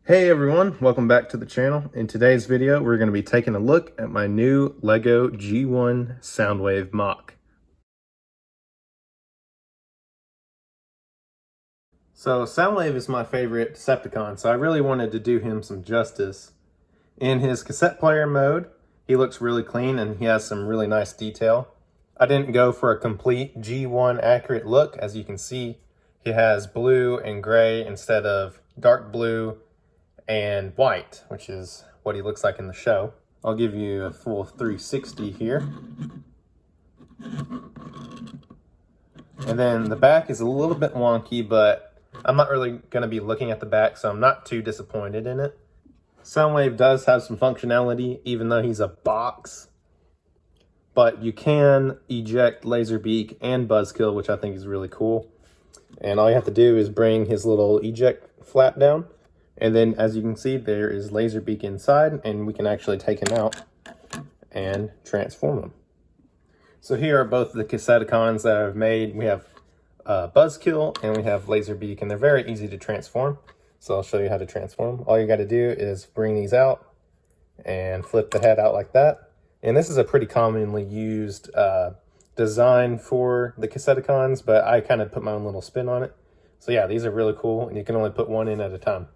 Hey everyone, welcome back to the channel. In today's video, we're going to be taking a look at my new LEGO G1 Soundwave mock. So Soundwave is my favorite Decepticon, so I really wanted to do him some justice. In his cassette player mode, he looks really clean and he has some really nice detail. I didn't go for a complete G1 accurate look. As you can see, he has blue and gray instead of dark blue and white, which is what he looks like in the show. I'll give you a full 360 here. And then the back is a little bit wonky, but I'm not really going to be looking at the back, so I'm not too disappointed in it. Soundwave does have some functionality, even though he's a box. But you can eject Laserbeak and Buzzkill, which I think is really cool. And all you have to do is bring his little eject flap down. And then, as you can see, there is Laserbeak inside, and we can actually take him out and transform him. So here are both the Cassetticons that I've made. We have Buzzkill and we have Laserbeak, and they're very easy to transform. So I'll show you how to transform them. All you got to do is bring these out and flip the head out like that. And this is a pretty commonly used design for the Cassetticons, but I kind of put my own little spin on it. So yeah, these are really cool, and you can only put one in at a time.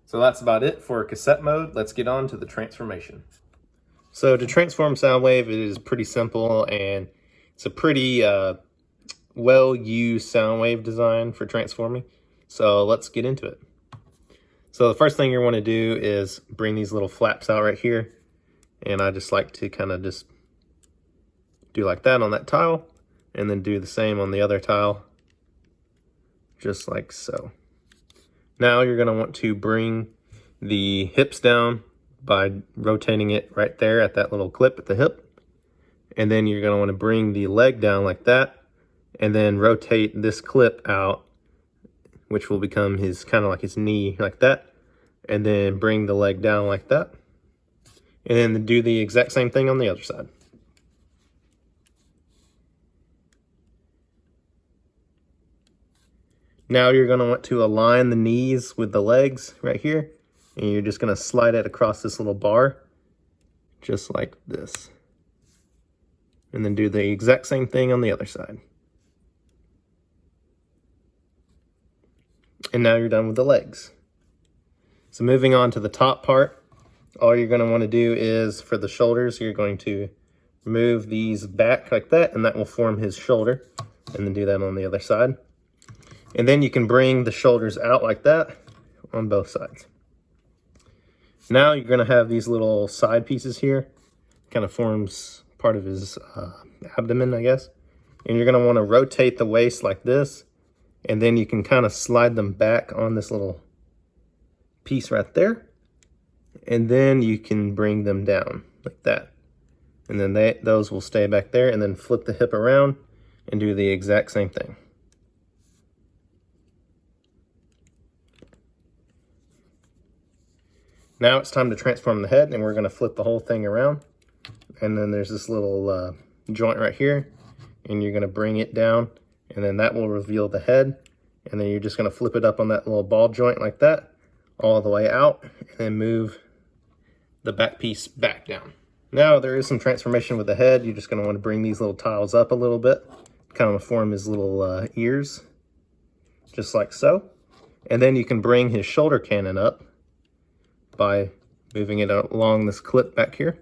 So that's about it for cassette mode. Let's get on to the transformation. So to transform Soundwave, it is pretty simple, and it's a pretty well-used Soundwave design for transforming. So let's get into it. So the first thing you want to do is bring these little flaps out right here. And I just like to kind of just do like that on that tile, and then do the same on the other tile, just like so. Now you're going to want to bring the hips down by rotating it right there at that little clip at the hip. And then you're going to want to bring the leg down like that, and then rotate this clip out, which will become his kind of like his knee like that. And then bring the leg down like that. And then do the exact same thing on the other side. Now you're going to want to align the knees with the legs right here, and you're just going to slide it across this little bar, just like this. And then do the exact same thing on the other side. And now you're done with the legs. So moving on to the top part, all you're going to want to do is for the shoulders, you're going to move these back like that, and that will form his shoulder. And then do that on the other side. And then you can bring the shoulders out like that on both sides. Now you're going to have these little side pieces here. Kind of forms part of his abdomen, I guess. And you're going to want to rotate the waist like this. And then you can kind of slide them back on this little piece right there. And then you can bring them down like that. And then those will stay back there. And then flip the hip around and do the exact same thing. Now it's time to transform the head, and we're going to flip the whole thing around. And then there's this little joint right here, and you're going to bring it down, and then that will reveal the head. And then you're just going to flip it up on that little ball joint like that, all the way out, and then move the back piece back down. Now there is some transformation with the head. You're just going to want to bring these little tiles up a little bit, kind of form his little ears, just like so. And then you can bring his shoulder cannon up by moving it along this clip back here,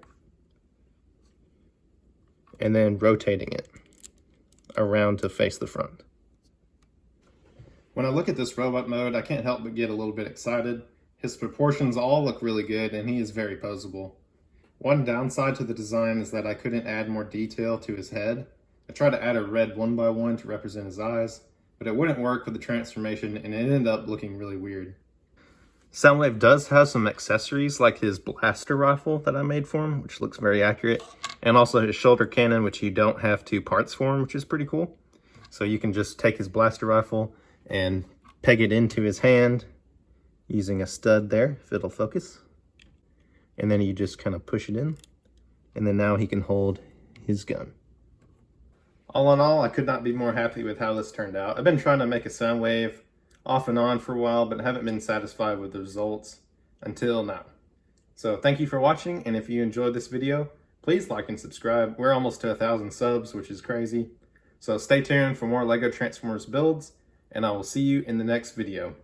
and then rotating it around to face the front. When I look at this robot mode, I can't help but get a little bit excited. His proportions all look really good, and he is very posable. One downside to the design is that I couldn't add more detail to his head. I tried to add a red 1x1 to represent his eyes, but it wouldn't work with the transformation, and it ended up looking really weird. Soundwave does have some accessories like his blaster rifle that I made for him, which looks very accurate, and also his shoulder cannon, which you don't have two parts for him, which is pretty cool. So you can just take his blaster rifle and peg it into his hand using a stud there, if it'll focus. And then you just kind of push it in, and then now he can hold his gun. All in all, I could not be more happy with how this turned out. I've been trying to make a Soundwave off and on for a while, but haven't been satisfied with the results until now. So thank you for watching, and if you enjoyed this video, please like and subscribe. We're almost to 1,000 subs, which is crazy. So stay tuned for more LEGO Transformers builds, and I will see you in the next video.